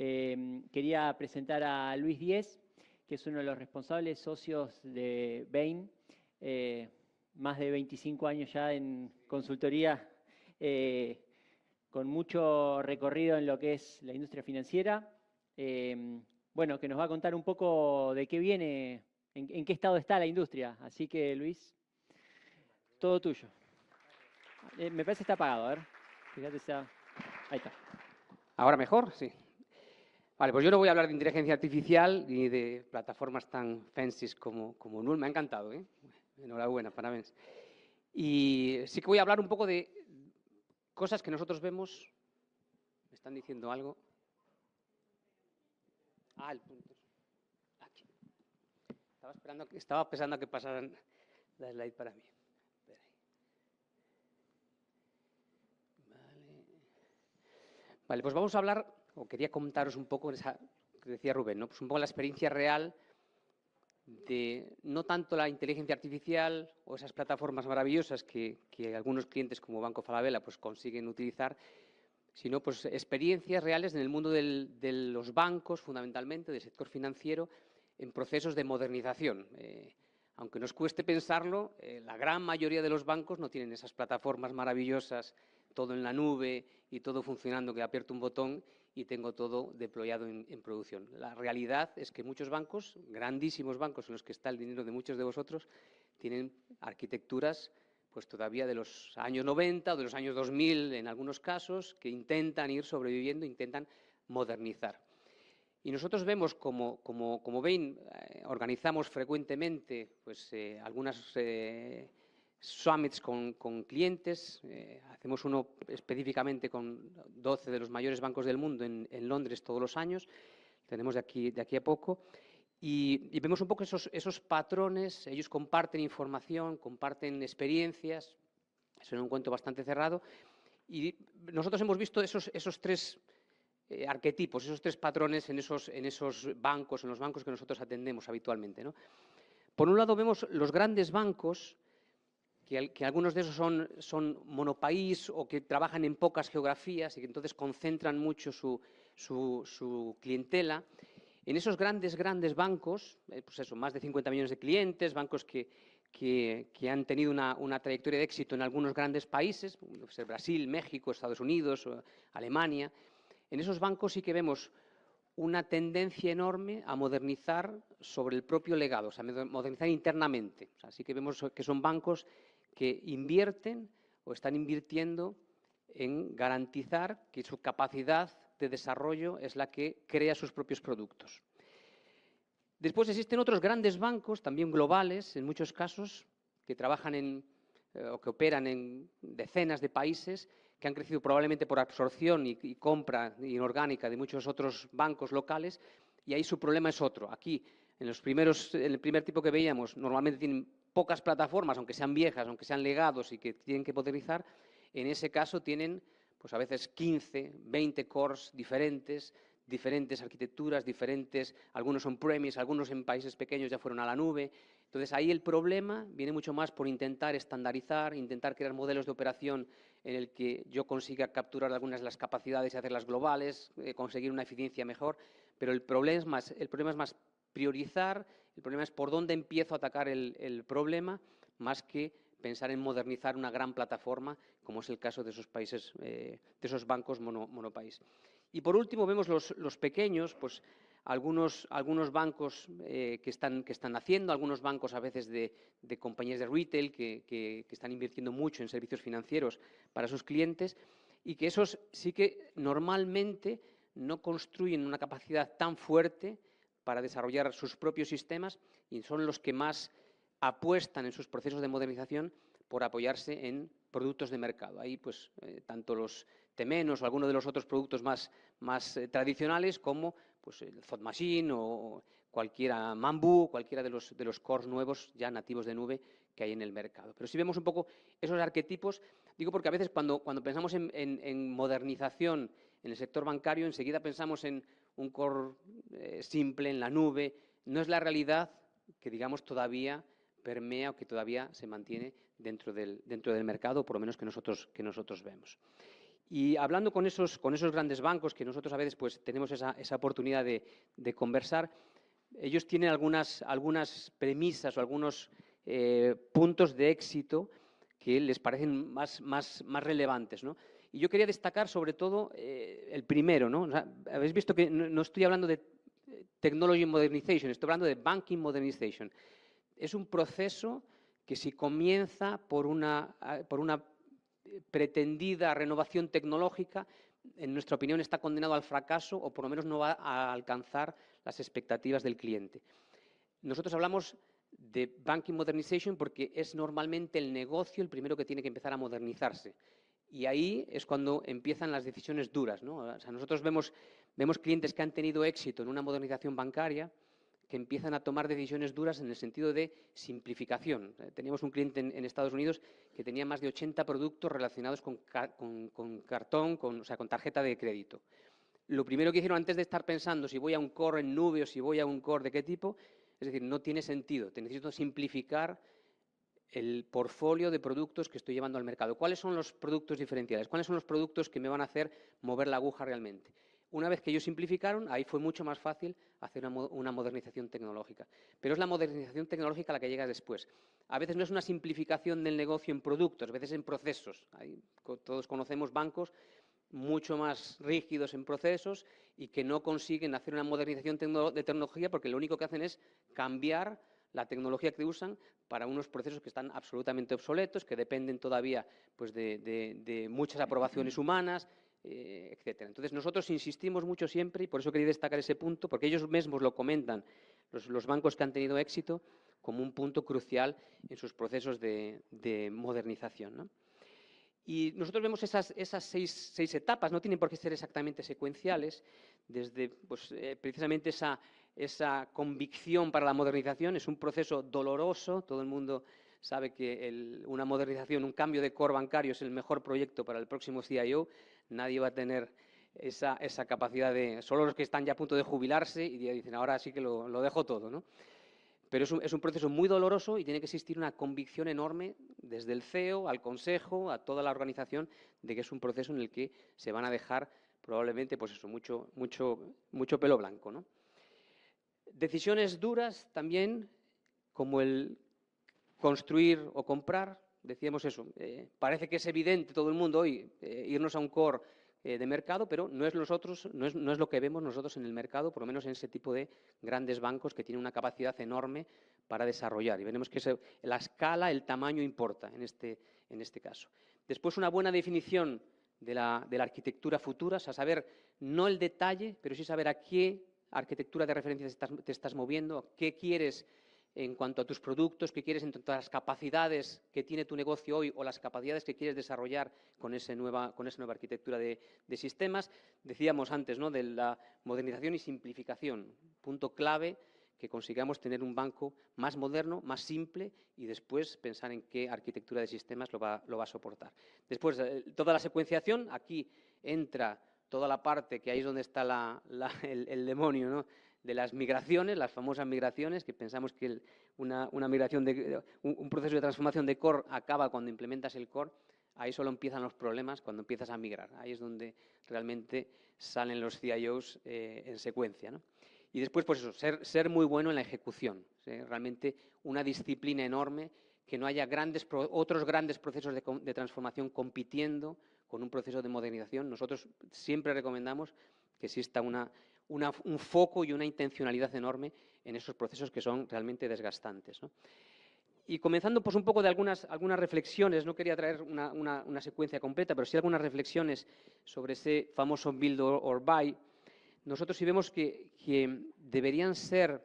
Quería presentar a Luis Díez, que es uno de los responsables socios de Bain, más de 25 años ya en consultoría, con mucho recorrido en lo que es la industria financiera. Bueno, que nos va a contar un poco de qué viene, en qué estado está la industria. Así que, Luis, todo tuyo. Me parece que está apagado, a ver. Fíjate, ahí está. ¿Ahora mejor? Sí. Vale, pues yo no voy a hablar de inteligencia artificial ni de plataformas tan fancy como Null. Me ha encantado, ¿eh? Enhorabuena, parabéns. Y sí que voy a hablar un poco de cosas que nosotros vemos. ¿Me están diciendo algo? Ah, el punto. Aquí. Estaba pensando a que pasaran la slide para mí. Vale, pues vamos a hablar, o quería contaros un poco, esa que decía Rubén, ¿no? Pues un poco la experiencia real de no tanto la inteligencia artificial o esas plataformas maravillosas que algunos clientes como Banco Falabella pues consiguen utilizar, sino pues experiencias reales en el mundo de los bancos, fundamentalmente, del sector financiero, en procesos de modernización. Aunque nos cueste pensarlo, la gran mayoría de los bancos no tienen esas plataformas maravillosas, todo en la nube y todo funcionando, que aprieto un botón y tengo todo deployado en producción. La realidad es que muchos bancos, grandísimos bancos en los que está el dinero de muchos de vosotros, tienen arquitecturas pues todavía de los años 90 o de los años 2000 en algunos casos, que intentan ir sobreviviendo, intentan modernizar. Y nosotros vemos como Bain, organizamos frecuentemente pues, algunas summits con clientes. Hacemos uno específicamente con 12 de los mayores bancos del mundo en Londres todos los años. Tenemos de aquí a poco. Y vemos un poco esos patrones. Ellos comparten información, comparten experiencias. Es un encuentro bastante cerrado. Y nosotros hemos visto esos tres arquetipos, esos tres patrones en esos bancos, en los bancos que nosotros atendemos habitualmente, ¿no? Por un lado vemos los grandes bancos, que algunos de esos son monopaís o que trabajan en pocas geografías y que entonces concentran mucho su clientela. En esos grandes bancos, pues eso, más de 50 millones de clientes, bancos que han tenido una trayectoria de éxito en algunos grandes países, pues Brasil, México, Estados Unidos, Alemania. En esos bancos sí que vemos una tendencia enorme a modernizar sobre el propio legado, o sea, modernizar internamente. O sea, sí que vemos que son bancos que invierten o están invirtiendo en garantizar que su capacidad de desarrollo es la que crea sus propios productos. Después existen otros grandes bancos, también globales, en muchos casos, que trabajan o que operan en decenas de países, que han crecido probablemente por absorción y compra inorgánica de muchos otros bancos locales, y ahí su problema es otro. Aquí, en el primer tipo que veíamos, normalmente tienen pocas plataformas, aunque sean viejas, aunque sean legados y que tienen que modernizar. En ese caso tienen pues a veces 15, 20 cores diferentes arquitecturas, algunos son premise, algunos en países pequeños ya fueron a la nube. Entonces ahí el problema viene mucho más por intentar estandarizar, intentar crear modelos de operación en el que yo consiga capturar algunas de las capacidades y hacerlas globales, conseguir una eficiencia mejor, pero el problema es más priorizar, el problema es por dónde empiezo a atacar el problema, más que pensar en modernizar una gran plataforma, como es el caso de esos países, de esos bancos monopaís. Y por último vemos los pequeños, pues algunos bancos que están haciendo, algunos bancos a veces de compañías de retail que están invirtiendo mucho en servicios financieros para sus clientes, y que esos sí que normalmente no construyen una capacidad tan fuerte para desarrollar sus propios sistemas, y son los que más apuestan en sus procesos de modernización por apoyarse en productos de mercado. Ahí, pues, tanto los Temenos o algunos de los otros productos más tradicionales, como pues, el Thought Machine o cualquiera Mambu, cualquiera de los cores nuevos ya nativos de nube que hay en el mercado. Pero si vemos un poco esos arquetipos, digo porque a veces cuando pensamos en modernización en el sector bancario, enseguida pensamos en un core simple, en la nube. No es la realidad que, digamos, todavía permea o que todavía se mantiene dentro del mercado, por lo menos que nosotros vemos. Y hablando con esos grandes bancos, que nosotros a veces pues, tenemos esa oportunidad de conversar, ellos tienen algunas premisas o algunos puntos de éxito que les parecen más relevantes, ¿no? Y yo quería destacar sobre todo el primero, ¿no? O sea, habéis visto que no estoy hablando de technology modernization, estoy hablando de banking modernization. Es un proceso que si comienza por una pretendida renovación tecnológica, en nuestra opinión está condenado al fracaso o por lo menos no va a alcanzar las expectativas del cliente. Nosotros hablamos de banking modernization porque es normalmente el negocio el primero que tiene que empezar a modernizarse. Y ahí es cuando empiezan las decisiones duras, ¿no? O sea, nosotros vemos clientes que han tenido éxito en una modernización bancaria que empiezan a tomar decisiones duras en el sentido de simplificación. Teníamos un cliente en Estados Unidos que tenía más de 80 productos relacionados con cartón, o sea, con tarjeta de crédito. Lo primero que hicieron antes de estar pensando si voy a un core en nube o si voy a un core de qué tipo, es decir, no tiene sentido, necesito simplificar el portfolio de productos que estoy llevando al mercado. ¿Cuáles son los productos diferenciales? ¿Cuáles son los productos que me van a hacer mover la aguja realmente? Una vez que ellos simplificaron, ahí fue mucho más fácil hacer una modernización tecnológica. Pero es la modernización tecnológica la que llega después. A veces no es una simplificación del negocio en productos, a veces en procesos. Todos conocemos bancos mucho más rígidos en procesos y que no consiguen hacer una modernización de tecnología porque lo único que hacen es cambiar la tecnología que usan para unos procesos que están absolutamente obsoletos, que dependen todavía pues, de muchas aprobaciones humanas, etcétera. Entonces, nosotros insistimos mucho siempre, y por eso quería destacar ese punto, porque ellos mismos lo comentan, los bancos que han tenido éxito, como un punto crucial en sus procesos de modernización, ¿no? Y nosotros vemos esas seis etapas, no tienen por qué ser exactamente secuenciales, desde pues, precisamente esa convicción para la modernización. Es un proceso doloroso, todo el mundo sabe que una modernización, un cambio de core bancario es el mejor proyecto para el próximo CIO. Nadie va a tener esa capacidad solo los que están ya a punto de jubilarse y dicen ahora sí que lo dejo todo, ¿no? Pero es un proceso muy doloroso y tiene que existir una convicción enorme desde el CEO al consejo, a toda la organización, de que es un proceso en el que se van a dejar probablemente pues eso, mucho pelo blanco, ¿no? Decisiones duras también, como el construir o comprar. Decíamos eso, parece que es evidente todo el mundo hoy irnos a un core de mercado, pero no es lo que vemos nosotros en el mercado, por lo menos en ese tipo de grandes bancos que tienen una capacidad enorme para desarrollar. Y veremos que la escala, el tamaño importa en este caso. Después, una buena definición de la arquitectura futura, o sea, saber no el detalle, pero sí saber a qué arquitectura de referencia te estás moviendo, qué quieres en cuanto a tus productos, qué quieres en cuanto a las capacidades que tiene tu negocio hoy o las capacidades que quieres desarrollar con esa nueva arquitectura de sistemas. Decíamos antes, ¿no?, de la modernización y simplificación, punto clave, que consigamos tener un banco más moderno, más simple y después pensar en qué arquitectura de sistemas lo va a soportar. Después, toda la secuenciación, aquí entra toda la parte que ahí es donde está el demonio, ¿no?, de las migraciones, las famosas migraciones, que pensamos que una migración un proceso de transformación de core acaba cuando implementas el core. Ahí solo empiezan los problemas cuando empiezas a migrar. Ahí es donde realmente salen los CIOs en secuencia, ¿no? Y después, pues eso, ser muy bueno en la ejecución. Realmente una disciplina enorme, que no haya otros grandes procesos de transformación compitiendo con un proceso de modernización. Nosotros siempre recomendamos que exista un foco y una intencionalidad enorme en esos procesos que son realmente desgastantes, ¿no? Y comenzando pues un poco de algunas reflexiones, no quería traer una secuencia completa, pero sí algunas reflexiones sobre ese famoso build or buy. Nosotros sí vemos que deberían ser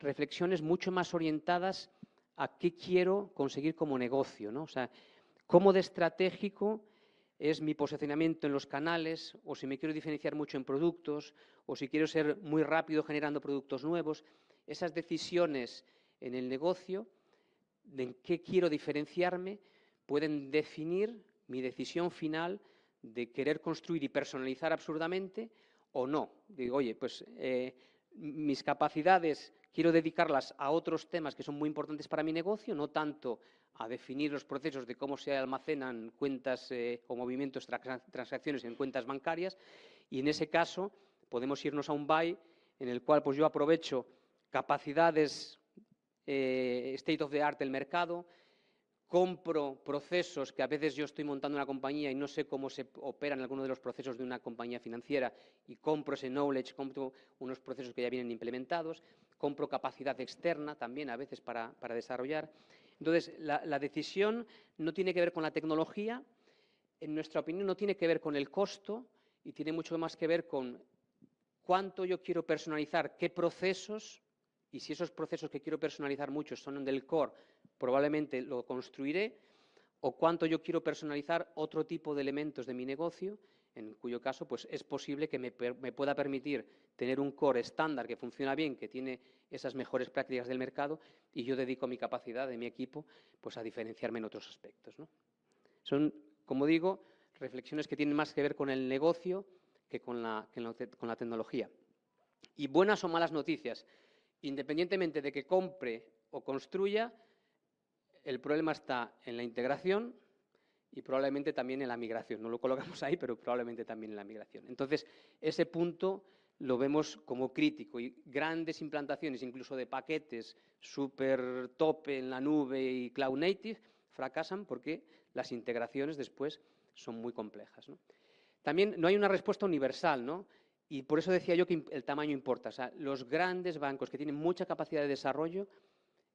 reflexiones mucho más orientadas a qué quiero conseguir como negocio, ¿no? O sea, cómo de estratégico es mi posicionamiento en los canales, o si me quiero diferenciar mucho en productos, o si quiero ser muy rápido generando productos nuevos. Esas decisiones en el negocio, de en qué quiero diferenciarme, pueden definir mi decisión final de querer construir y personalizar absurdamente o no. Digo, oye, pues mis capacidades quiero dedicarlas a otros temas que son muy importantes para mi negocio, no tanto a definir los procesos de cómo se almacenan cuentas o movimientos, transacciones en cuentas bancarias, y en ese caso podemos irnos a un buy en el cual pues, yo aprovecho capacidades state of the art del mercado, compro procesos que a veces yo estoy montando una compañía y no sé cómo se operan algunos de los procesos de una compañía financiera y compro ese knowledge, compro unos procesos que ya vienen implementados, compro capacidad externa también a veces para desarrollar. Entonces, la decisión no tiene que ver con la tecnología, en nuestra opinión no tiene que ver con el costo y tiene mucho más que ver con cuánto yo quiero personalizar, qué procesos, y si esos procesos que quiero personalizar muchos son del core, probablemente lo construiré, o cuánto yo quiero personalizar otro tipo de elementos de mi negocio, en cuyo caso pues, es posible que me pueda permitir tener un core estándar que funciona bien, que tiene esas mejores prácticas del mercado, y yo dedico mi capacidad de mi equipo pues, a diferenciarme en otros aspectos, ¿no? Son, como digo, reflexiones que tienen más que ver con el negocio que con la tecnología. Y buenas o malas noticias, independientemente de que compre o construya, el problema está en la integración y probablemente también en la migración. No lo colocamos ahí, pero probablemente también en la migración. Entonces, ese punto lo vemos como crítico y grandes implantaciones, incluso de paquetes súper tope en la nube y cloud native, fracasan porque las integraciones después son muy complejas, ¿no? También no hay una respuesta universal, ¿no? Y por eso decía yo que el tamaño importa. O sea, los grandes bancos que tienen mucha capacidad de desarrollo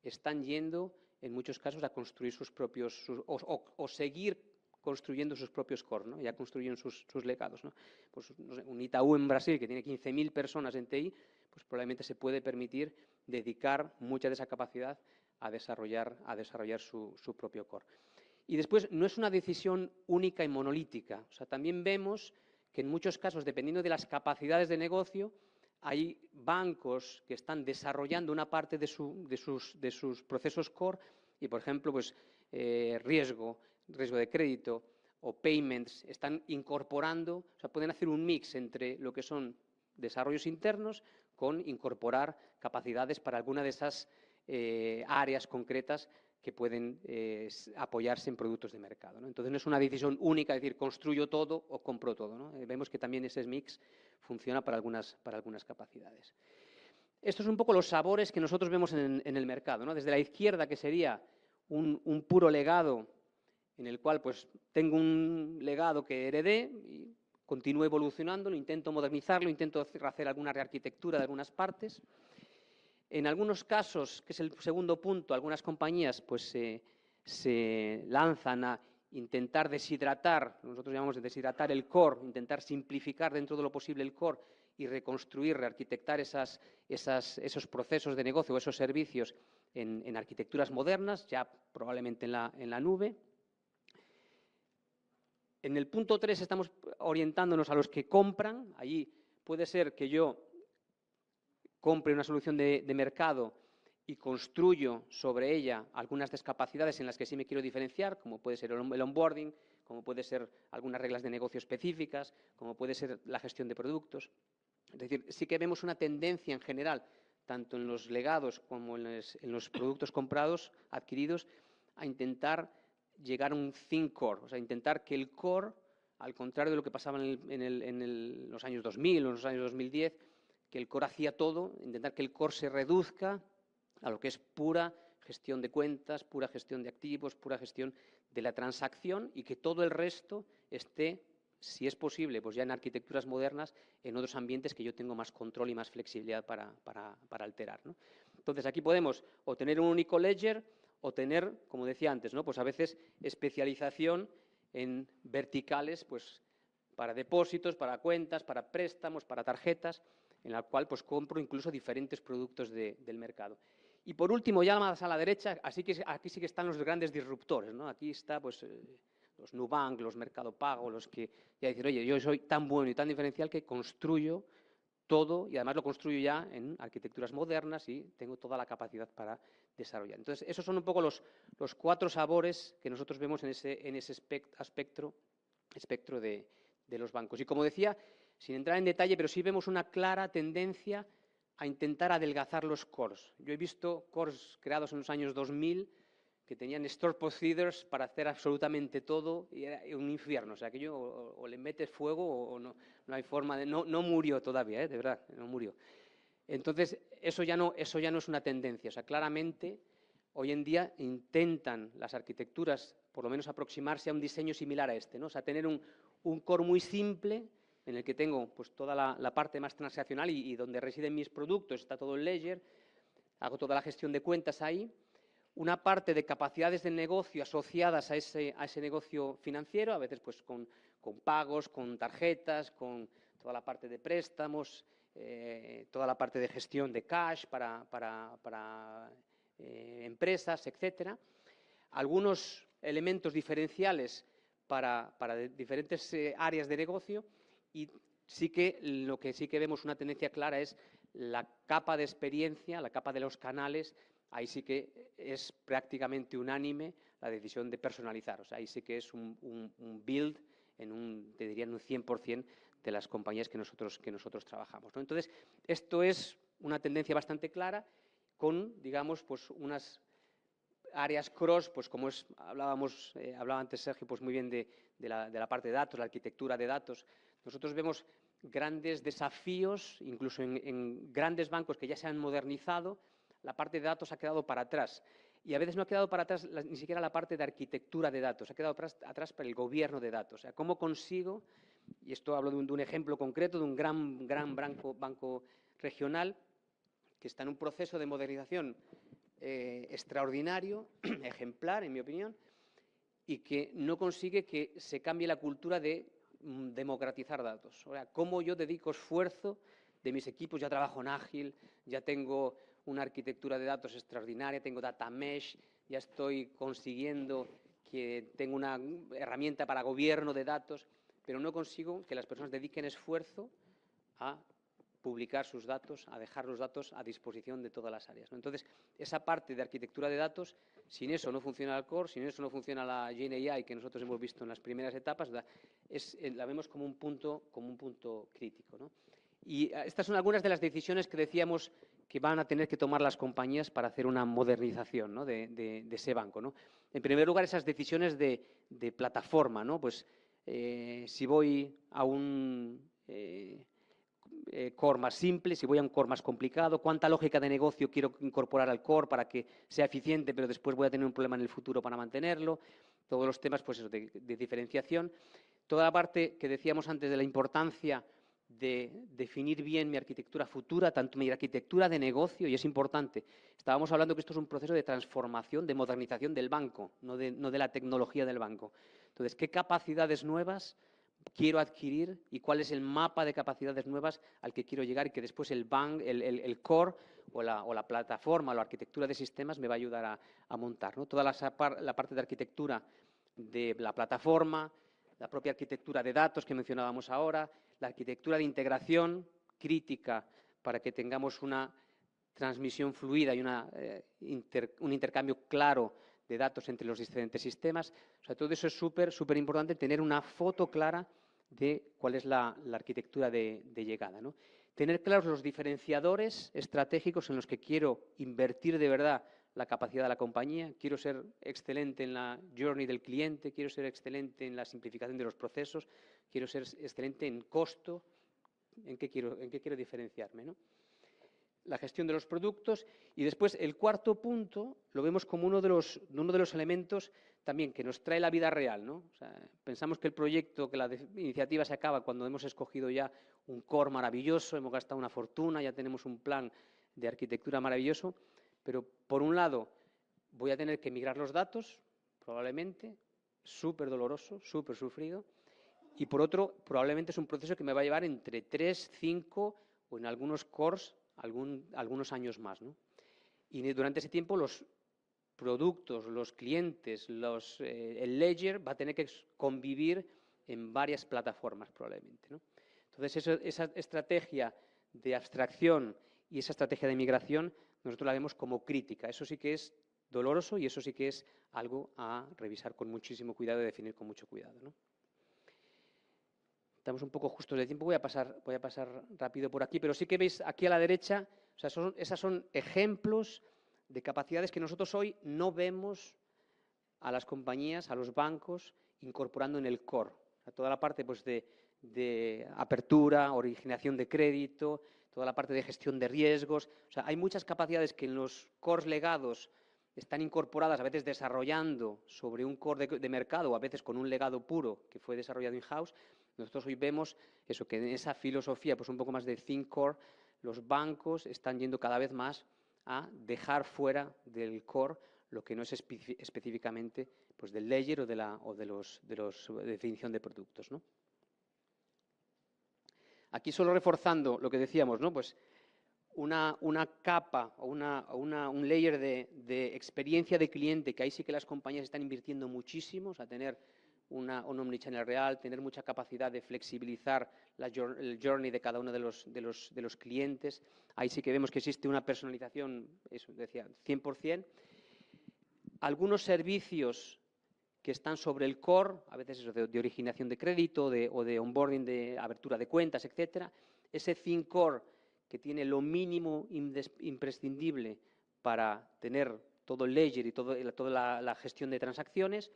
están yendo, en muchos casos, a construir sus propios, o seguir construyendo sus propios core, ¿no? Ya construyen sus legados, ¿no? Pues, no sé, un Itaú en Brasil que tiene 15.000 personas en TI, pues probablemente se puede permitir dedicar mucha de esa capacidad a desarrollar su propio core. Y después, no es una decisión única y monolítica. O sea, también vemos que en muchos casos, dependiendo de las capacidades de negocio, hay bancos que están desarrollando una parte de sus procesos core y, por ejemplo, pues, riesgo de crédito o payments están incorporando, o sea, pueden hacer un mix entre lo que son desarrollos internos con incorporar capacidades para alguna de esas áreas concretas que pueden apoyarse en productos de mercado, ¿no? Entonces, no es una decisión única, es decir, construyo todo o compro todo, ¿no? Vemos que también ese mix funciona para algunas capacidades. Estos son un poco los sabores que nosotros vemos en el mercado, ¿no? Desde la izquierda, que sería un puro legado en el cual pues, tengo un legado que heredé y continúo evolucionándolo, intento modernizarlo, intento hacer alguna rearquitectura de algunas partes. En algunos casos, que es el segundo punto, algunas compañías pues, se lanzan a intentar deshidratar, nosotros llamamos de deshidratar el core, intentar simplificar dentro de lo posible el core y reconstruir, rearquitectar esos procesos de negocio o esos servicios en arquitecturas modernas, ya probablemente en la nube. En el punto 3 estamos orientándonos a los que compran. Allí puede ser que yo compre una solución de mercado y construyo sobre ella algunas discapacidades en las que sí me quiero diferenciar, como puede ser el onboarding, como puede ser algunas reglas de negocio específicas, como puede ser la gestión de productos. Es decir, sí que vemos una tendencia en general, tanto en los legados como en los productos comprados, adquiridos, a intentar llegar a un think core, o sea, intentar que el core, al contrario de lo que pasaba en los años 2000 o en los años 2010, que el core hacía todo, intentar que el core se reduzca a lo que es pura gestión de cuentas, pura gestión de activos, pura gestión de la transacción y que todo el resto esté, si es posible, pues ya en arquitecturas modernas, en otros ambientes que yo tengo más control y más flexibilidad para alterar, ¿no? Entonces, aquí podemos o tener un único ledger o tener, como decía antes, ¿no? Pues a veces especialización en verticales, pues para depósitos, para cuentas, para préstamos, para tarjetas, en la cual pues compro incluso diferentes productos del mercado. Y por último, ya más a la derecha, aquí sí que están los grandes disruptores, ¿no? Aquí está pues los Nubank, los Mercado Pago, los que ya dicen, oye, yo soy tan bueno y tan diferencial que construyo todo y además lo construyo ya en arquitecturas modernas y tengo toda la capacidad para desarrollar. Entonces, esos son un poco los 4 sabores que nosotros vemos en ese espectro de los bancos. Y como decía, sin entrar en detalle, pero sí vemos una clara tendencia a a intentar adelgazar los cores. Yo he visto cores creados en los años 2000 que tenían store procedures para hacer absolutamente todo y era un infierno. O sea, que o le metes fuego o no hay forma de... No murió todavía, de verdad, no murió. Entonces, eso ya no es una tendencia. O sea, claramente, hoy en día intentan las arquitecturas, por lo menos, aproximarse a un diseño similar a este, ¿no? O sea, tener un core muy simple en el que tengo pues, toda la parte más transaccional y donde residen mis productos, está todo el ledger, hago toda la gestión de cuentas ahí, una parte de capacidades de negocio asociadas a ese negocio financiero, a veces pues, con pagos, con tarjetas, con toda la parte de préstamos, toda la parte de gestión de cash para empresas, etcétera. Algunos elementos diferenciales para diferentes áreas de negocio y lo que sí que vemos una tendencia clara es la capa de experiencia, la capa de los canales. Ahí sí que es prácticamente unánime la decisión de personalizar. O sea, ahí sí que es un build te diría en un 100% de las compañías que nosotros trabajamos, ¿no? Entonces, esto es una tendencia bastante clara con, digamos, pues unas áreas cross, pues como hablaba antes Sergio, pues muy bien de la parte de datos, la arquitectura de datos. Nosotros vemos grandes desafíos, incluso en grandes bancos que ya se han modernizado, la parte de datos ha quedado para atrás. Y a veces no ha quedado para atrás ni siquiera la parte de arquitectura de datos, ha quedado atrás para el gobierno de datos. O sea, ¿cómo consigo? Y esto hablo de un ejemplo concreto, de un gran banco regional que está en un proceso de modernización extraordinario, ejemplar, en mi opinión, y que no consigue que se cambie la cultura de democratizar datos. O sea, cómo yo dedico esfuerzo de mis equipos, ya trabajo en Ágil, ya tengo una arquitectura de datos extraordinaria, tengo data mesh, ya estoy consiguiendo que tengo una herramienta para gobierno de datos, pero no consigo que las personas dediquen esfuerzo a publicar sus datos, a dejar los datos a disposición de todas las áreas, ¿no? Entonces, esa parte de arquitectura de datos, sin eso no funciona el core, sin eso no funciona la GenAI que nosotros hemos visto en las primeras etapas, la vemos como un punto crítico, ¿no? Y estas son algunas de las decisiones que decíamos que van a tener que tomar las compañías para hacer una modernización, ¿no? de ese banco, ¿no? En primer lugar, esas decisiones de plataforma, ¿no? Pues si voy a un core más simple, si voy a un core más complicado, cuánta lógica de negocio quiero incorporar al core para que sea eficiente, pero después voy a tener un problema en el futuro para mantenerlo. Todos los temas pues eso, de diferenciación. Toda la parte que decíamos antes de la importancia de definir bien mi arquitectura futura, tanto mi arquitectura de negocio, y es importante. Estábamos hablando que esto es un proceso de transformación, de modernización del banco, no de la tecnología del banco. Entonces, ¿qué capacidades nuevas quiero adquirir y cuál es el mapa de capacidades nuevas al que quiero llegar y que después el core o la plataforma o la arquitectura de sistemas me va a ayudar a montar, ¿no? Toda la parte de arquitectura de la plataforma, la propia arquitectura de datos que mencionábamos ahora, la arquitectura de integración crítica para que tengamos una transmisión fluida y un intercambio claro de datos entre los diferentes sistemas. O sea, todo eso es súper importante, tener una foto clara de cuál es la arquitectura de llegada, ¿no? Tener claros los diferenciadores estratégicos en los que quiero invertir de verdad la capacidad de la compañía, quiero ser excelente en la journey del cliente, quiero ser excelente en la simplificación de los procesos, quiero ser excelente en costo, en qué quiero diferenciarme, ¿no? La gestión de los productos y después el cuarto punto lo vemos como uno de los elementos también que nos trae la vida real, ¿no? O sea, pensamos que el proyecto, que la iniciativa se acaba cuando hemos escogido ya un core maravilloso, hemos gastado una fortuna, ya tenemos un plan de arquitectura maravilloso, pero por un lado voy a tener que migrar los datos, probablemente, súper doloroso, súper sufrido, y por otro, probablemente es un proceso que me va a llevar entre 3, 5 o en algunos cores algunos años más, ¿no? Y durante ese tiempo los productos, los clientes, el ledger va a tener que convivir en varias plataformas probablemente, ¿no? Entonces esa estrategia de abstracción y esa estrategia de migración nosotros la vemos como crítica. Eso sí que es doloroso y eso sí que es algo a revisar con muchísimo cuidado y definir con mucho cuidado, ¿no? Estamos un poco justos de tiempo, voy a pasar rápido por aquí, pero sí que veis aquí a la derecha, o sea, esas son ejemplos de capacidades que nosotros hoy no vemos a las compañías, a los bancos, incorporando en el core. O sea, toda la parte pues, de apertura, originación de crédito, toda la parte de gestión de riesgos. O sea, hay muchas capacidades que en los cores legados están incorporadas, a veces desarrollando sobre un core de mercado o a veces con un legado puro que fue desarrollado in-house. Nosotros hoy vemos eso, que en esa filosofía, pues un poco más de think core, los bancos están yendo cada vez más a dejar fuera del core lo que no es específicamente pues, del ledger o de los definición de productos, ¿no? Aquí solo reforzando lo que decíamos, ¿no? Pues una capa o un layer de experiencia de cliente, que ahí sí que las compañías están invirtiendo muchísimo, o sea, tener un omnichannel real, tener mucha capacidad de flexibilizar el journey de cada uno de los clientes. Ahí sí que vemos que existe una personalización, eso decía, 100%. Algunos servicios que están sobre el core, a veces eso de originación de crédito o de onboarding, de apertura de cuentas, etcétera. Ese think core que tiene lo mínimo imprescindible para tener todo el ledger y toda la gestión de transacciones.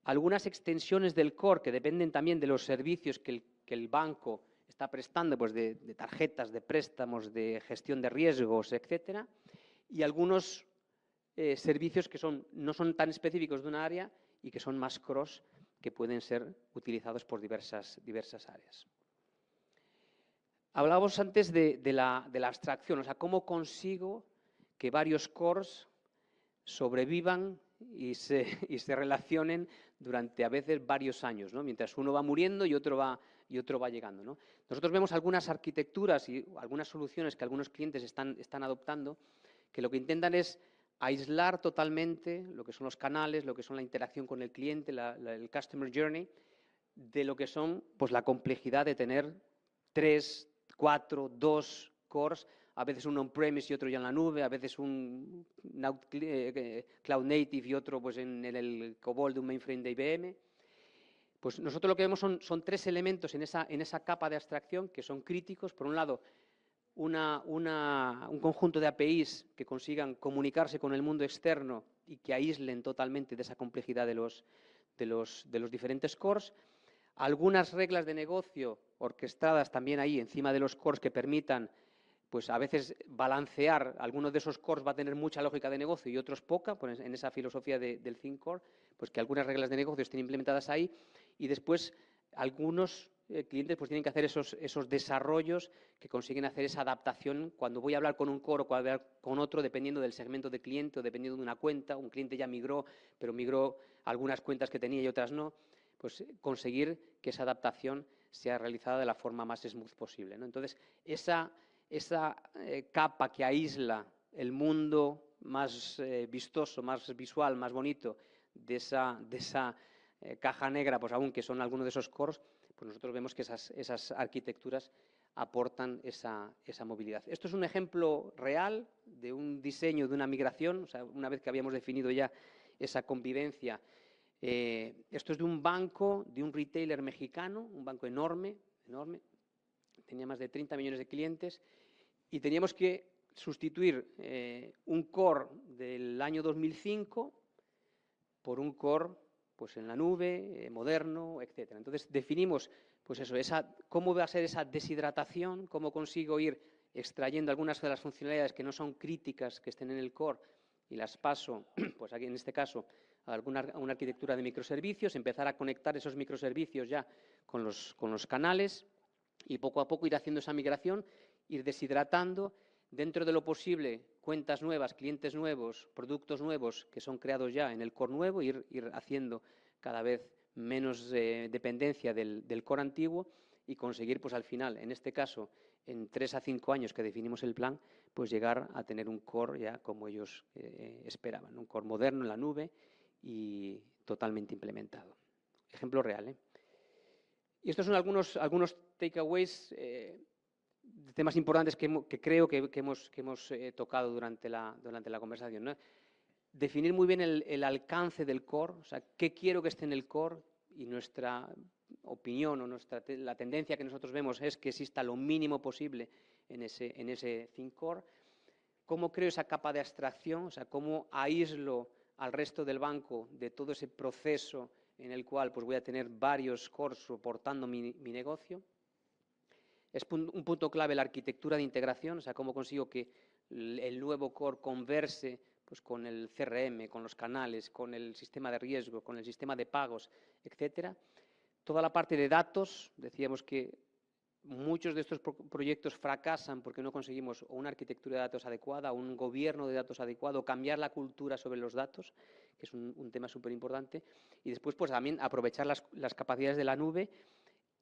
Algunas extensiones del core que dependen también de los servicios que el banco está prestando, pues de tarjetas, de préstamos, de gestión de riesgos, etcétera. Y algunos servicios que no son tan específicos de una área y que son más cross, que pueden ser utilizados por diversas áreas. Hablábamos antes de la abstracción, o sea, cómo consigo que varios cores sobrevivan y se relacionen durante a veces varios años, ¿no? Mientras uno va muriendo y otro va llegando, ¿no? Nosotros vemos algunas arquitecturas y algunas soluciones que algunos clientes están adoptando, que lo que intentan es aislar totalmente lo que son los canales, lo que son la interacción con el cliente, el customer journey, de lo que son pues, la complejidad de tener 3, 4, 2 cores, a veces uno on-premise y otro ya en la nube, a veces un cloud native y otro pues, en el COBOL de un mainframe de IBM. Pues nosotros lo que vemos son 3 elementos en esa capa de abstracción que son críticos. Por un lado, un conjunto de APIs que consigan comunicarse con el mundo externo y que aíslen totalmente de esa complejidad de los diferentes cores. Algunas reglas de negocio orquestadas también ahí encima de los cores que permitan, pues a veces balancear. Algunos de esos cores va a tener mucha lógica de negocio y otros poca, pues en esa filosofía del Think Core, pues que algunas reglas de negocio estén implementadas ahí y después algunos clientes pues tienen que hacer esos desarrollos que consiguen hacer esa adaptación cuando voy a hablar con un core o cuando voy a hablar con otro, dependiendo del segmento de cliente o dependiendo de una cuenta. Un cliente ya migró, pero migró algunas cuentas que tenía y otras no. Pues conseguir que esa adaptación sea realizada de la forma más smooth posible, ¿no? Entonces, esa capa que aísla el mundo más vistoso, más visual, más bonito de esa caja negra, pues aún que son algunos de esos cores, pues nosotros vemos que esas arquitecturas aportan esa movilidad. Esto es un ejemplo real de un diseño de una migración, o sea, una vez que habíamos definido ya esa convivencia. Esto es de un banco, de un retailer mexicano, un banco enorme, tenía más de 30 millones de clientes y teníamos que sustituir un core del año 2005 por un core pues en la nube, moderno, etcétera. Entonces definimos pues eso, cómo va a ser esa deshidratación, cómo consigo ir extrayendo algunas de las funcionalidades que no son críticas que estén en el core y las paso, pues aquí en este caso, a una arquitectura de microservicios, empezar a conectar esos microservicios ya con los canales y poco a poco ir haciendo esa migración, ir deshidratando dentro de lo posible cuentas nuevas, clientes nuevos, productos nuevos que son creados ya en el core nuevo, ir haciendo cada vez menos dependencia del core antiguo y conseguir, pues al final, en este caso, en 3 a 5 años que definimos el plan, pues llegar a tener un core ya como ellos esperaban, un core moderno en la nube y totalmente implementado. Ejemplo real, ¿eh? Y estos son algunos takeaways, temas importantes que creo que hemos tocado durante la conversación, ¿no? Definir muy bien el alcance del core, o sea, qué quiero que esté en el core, y nuestra opinión o la tendencia que nosotros vemos es que exista lo mínimo posible en ese Think Core. ¿Cómo creo esa capa de abstracción? O sea, ¿cómo aíslo al resto del banco de todo ese proceso en el cual pues, voy a tener varios cores soportando mi negocio? Es un punto clave la arquitectura de integración, o sea, cómo consigo que el nuevo core converse pues, con el CRM, con los canales, con el sistema de riesgo, con el sistema de pagos, etcétera. Toda la parte de datos, decíamos que muchos de estos proyectos fracasan porque no conseguimos una arquitectura de datos adecuada, un gobierno de datos adecuado, cambiar la cultura sobre los datos, que es un tema súper importante. Y después, pues también aprovechar las capacidades de la nube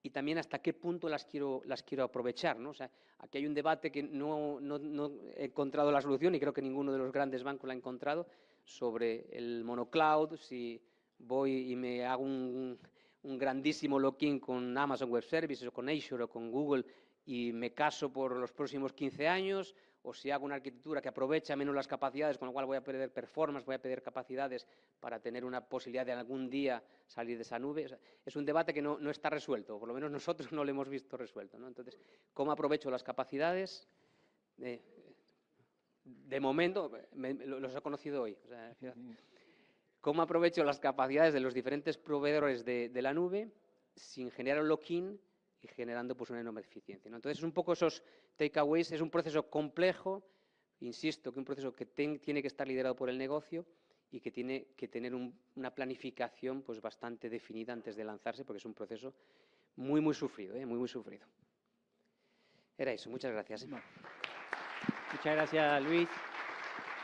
y también hasta qué punto las quiero aprovechar, ¿no? O sea, aquí hay un debate que no he encontrado la solución y creo que ninguno de los grandes bancos la ha encontrado sobre el monocloud, si voy y me hago un grandísimo lock-in con Amazon Web Services o con Azure o con Google y me caso por los próximos 15 años, o si hago una arquitectura que aprovecha menos las capacidades, con lo cual voy a perder performance, voy a perder capacidades para tener una posibilidad de algún día salir de esa nube. O sea, es un debate que no está resuelto, por lo menos nosotros no lo hemos visto resuelto, ¿no? Entonces, ¿cómo aprovecho las capacidades? De momento, los he conocido hoy. O sea, ¿cómo aprovecho las capacidades de los diferentes proveedores de la nube sin generar un lock-in y generando pues, una enorme eficiencia, ¿no? Entonces, un poco esos takeaways. Es un proceso complejo, insisto, que un proceso que tiene que estar liderado por el negocio y que tiene que tener una planificación pues, bastante definida antes de lanzarse, porque es un proceso muy, muy sufrido, muy sufrido. Era eso. Muchas gracias. Muchas gracias, Luis.